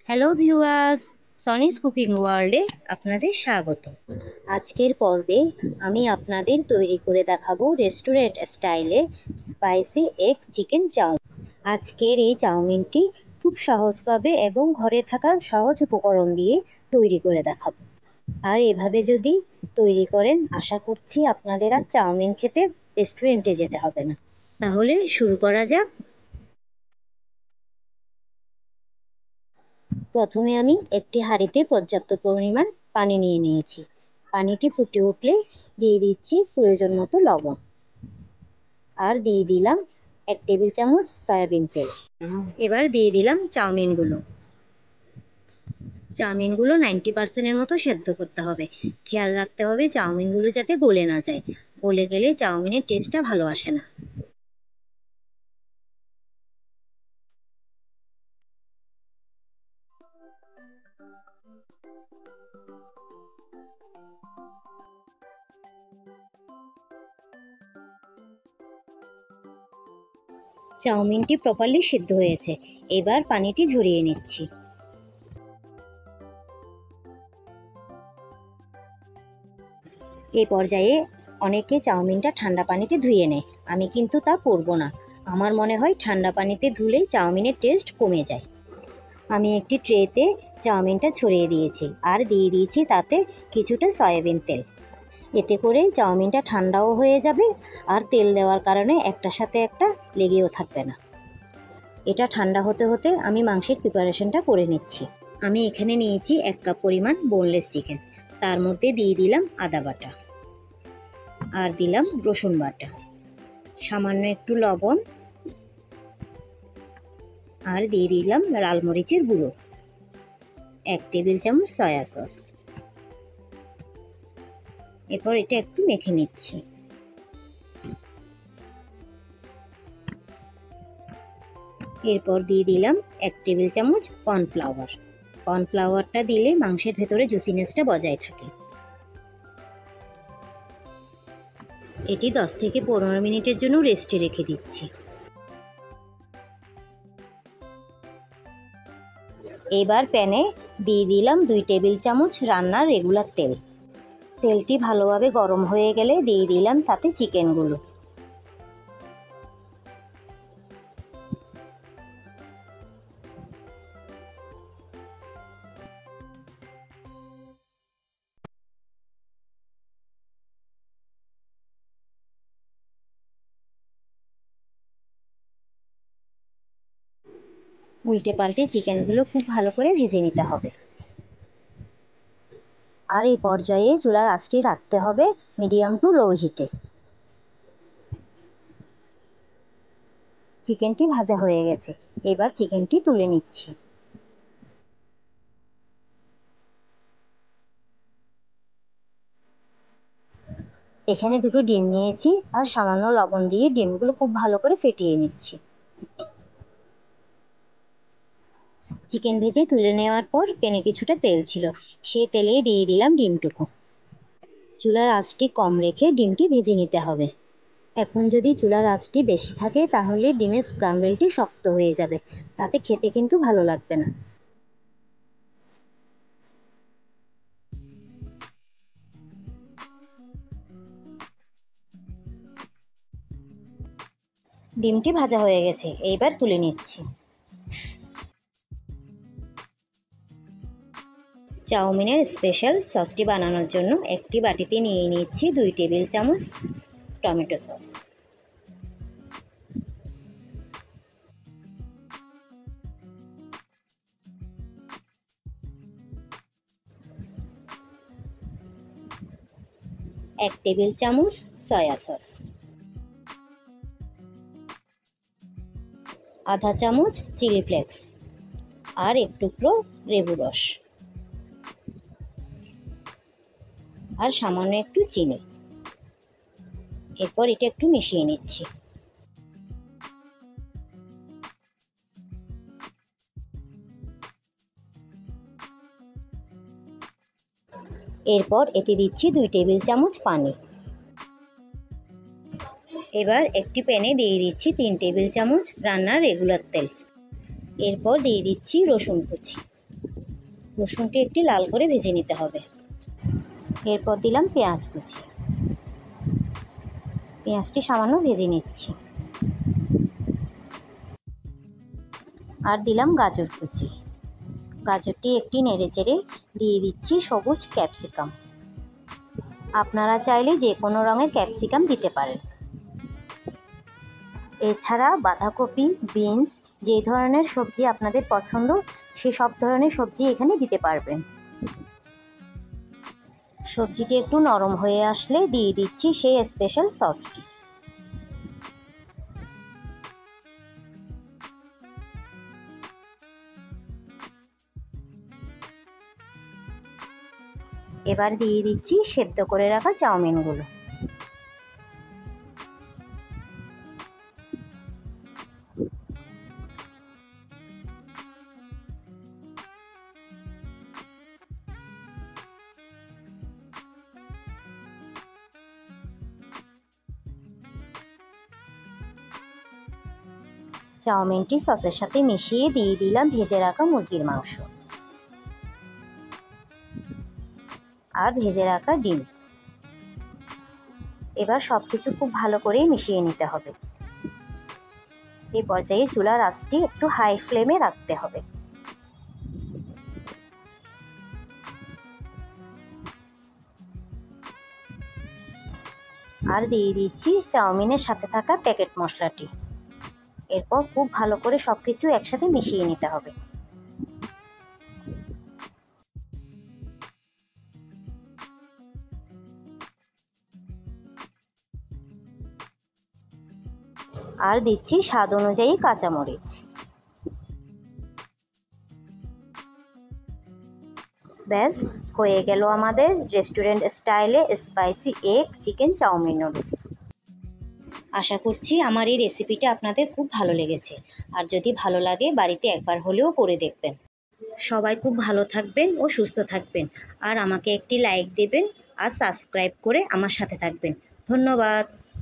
Hello viewers, সনিস cooking ওয়ার্ল্ডে আপনাদের স্বাগত। আজকের পর্বে আমি আপনাদের তৈরি করে দেখাবো রেস্টুরেন্ট স্টাইলে স্পাইসি এগ চিকেন চাউমিন। আজকের এই চাউমিনটি খুব সহজভাবে এবং ঘরে থাকা সহজ উপকরণ দিয়ে তৈরি করে দেখাবো। আর এভাবে যদি তৈরি করেন, আশা করছি আপনাদের আর চাউমিন খেতে রেস্টুরেন্টে যেতে হবে না। তাহলে শুরু করা যাক। প্রথমে আমি একটি হাঁড়িতে পর্যাপ্ত পরিমাণ পানি নিয়ে নিয়েছি। পানিটি ফুটে উঠলে দিয়ে দিচ্ছি প্রয়োজন মতো লবণ, আর দিয়ে দিলাম 1 টেবিল চামচ সয়াবিন তেল। এবার দিয়ে দিলাম চাউমিনগুলো। চাউমিনগুলো 90% মতো সেদ্ধ করতে হবে। খেয়াল রাখতে হবে চাউমিনগুলো যাতে গলে না যায়। গলে গেলে চাউমিনের টেস্টটা ভালো আসে না। চাউমিনটি প্রপারলি সিদ্ধ হয়েছে। এবার পানিটি ঝরিয়ে নিচ্ছি। এই পর্যায়ে অনেকে চাউমিনটা ঠান্ডা পানিতে ধুয়ে নেয়, আমি কিন্তু তা করব না। আমার মনে হয় ঠান্ডা পানিতে ধুলে চাউমিনের টেস্ট কমে যায়। আমি একটি ট্রেতে চাউমিনটা ছড়িয়ে দিয়েছি আর দিয়ে দিয়েছি তাতে কিছুটা সয়াবিন তেল। এতে করে চাউমিনটা ঠান্ডাও হয়ে যাবে আর তেল দেওয়ার কারণে একটার সাথে একটা লেগেও থাকবে না। এটা ঠান্ডা হতে হতে আমি মাংসের প্রিপারেশনটা করে নিচ্ছি। আমি এখানে নিয়েছি 1 কাপ পরিমাণ বোনলেস চিকেন। তার মধ্যে দিয়ে দিলাম আদা বাটা, আর দিলাম রসুন বাটা, সামান্য একটু লবণ, আর দিয়ে দিলাম লাল মরিচের গুঁড়ো, 1 টেবিল চামচ সয়া সস। এরপর এটা একটু মেখে নিচ্ছি। এরপর দিয়ে দিলাম 1 টেবিল চামচ কর্নফ্লাওয়ার। কর্নফ্লাওয়ারটা দিলে মাংসের ভেতরে জুসিনেসটা বজায় থাকে। এটি 10 থেকে 15 মিনিটের জন্য রেস্টে রেখে দিচ্ছি। এবার প্যানে দিয়ে দিলাম 2 টেবিল চামচ রান্নার রেগুলার তেল। তেলটি ভালোভাবে গরম হয়ে গেলে দিয়ে দিলাম তাতে চিকেনগুলো। উল্টে পাল্টে চিকেনগুলো খুব ভালো করে ভেজে নিতে হবে। আর এই পর্যায়ে চুলার আঁচটি রাখতে হবে মিডিয়াম টু লো হিটে। চিকেনটি ভাজা হয়ে গেছে। এবার চিকেনটি তুলে নিচ্ছি। এখানে 2টো ডিম নিয়েছি আর সামান্য লবণ দিয়ে ডিমগুলো খুব ভালো করে ফেটিয়ে নিচ্ছি। চিকেন ভেজে তুলে নেওয়ার পর প্যানে কিছুটা তেল ছিল, সেই তেলে দিয়ে দিলাম ডিমটুকু। চুলার আঁচটি কম রেখে ডিমটি ভেজে নিতে হবে। এখন যদি চুলার আঁচটি বেশি থাকে তাহলে ডিমের স্ক্রাম্বলটি শক্ত হয়ে যাবে, তাতে খেতে কিন্তু ভালো লাগবে না। ডিমটি ভাজা হয়ে গেছে, এইবার তুলে নিচ্ছি। চাউমিনের স্পেশাল সসটি বানানোর জন্য একটি বাটিতে নিয়ে নিচ্ছি 2 টেবিল চামচ টমেটো সস। এক টেবিল চামচ সয়া সস, আধা চামচ চিলি ফ্লেক্স, আর এক টুকরো লেবু রস, আর সামান্য একটু চিনি। এরপর এটা একটু মিশিয়ে নিচ্ছি। এরপর এতে দিচ্ছি 2 টেবিল চামচ পানি। এবার একটি প্যানে দিয়ে দিচ্ছি 3 টেবিল চামচ রান্নার রেগুলার তেল। এরপর দিয়ে দিচ্ছি রসুন কুচি, রসুনটি একটি লাল করে ভেজে নিতে হবে। এরপর দিলাম পেঁয়াজ কুচি, পেঁয়াজটি সামান্য ভেজে নিচ্ছি। আর দিলাম গাজর কুচি, গাজরটি একটি নেড়েচেড়ে দিয়ে দিচ্ছি সবুজ ক্যাপসিকাম। আপনারা চাইলে যে কোনো রঙের ক্যাপসিকাম দিতে পারেন। এছাড়া বাঁধাকপি, বিনস, যে ধরনের সবজি আপনাদের পছন্দ সে সব ধরনের সবজি এখানে দিতে পারবেন। সবজিটি একটু নরম হয়ে আসলে দিয়ে দিচ্ছি সেই স্পেশাল সসটি। এবার দিয়ে দিচ্ছি সেদ্ধ করে রাখা চাউমিনগুলো। চাউমিনটি সসের সাথে মিশিয়ে দিয়ে দিলাম ভেজে রাখা মুরগির মাংস আর ভেজে রাখা ডিম। এবার সব কিছু খুব ভালো করে মিশিয়ে নিতে হবে। এই পর্যায়ে চুলার আঁচটি একটু হাই ফ্লেমে রাখতে হবে। আর দিয়ে দিচ্ছি চাউমিনের সাথে থাকা প্যাকেট মশলাটি। এরপর খুব ভালো করে সব কিছু একসাথে মিশিয়ে নিতে হবে। আর দিচ্ছি স্বাদ অনুযায়ী কাঁচামরিচ। ব্যাস হয়ে গেল আমাদের রেস্টুরেন্ট স্টাইলে spicy egg chicken chow mein noodles. আশা করছি আমার এই রেসিপিটা আপনাদের খুব ভালো লেগেছে। আর যদি ভালো লাগে বাড়িতে একবার হলেও করে দেখবেন। সবাই খুব ভালো থাকবেন ও সুস্থ থাকবেন। আর আমাকে একটি লাইক দেবেন আর সাবস্ক্রাইব করে আমার সাথে থাকবেন। ধন্যবাদ।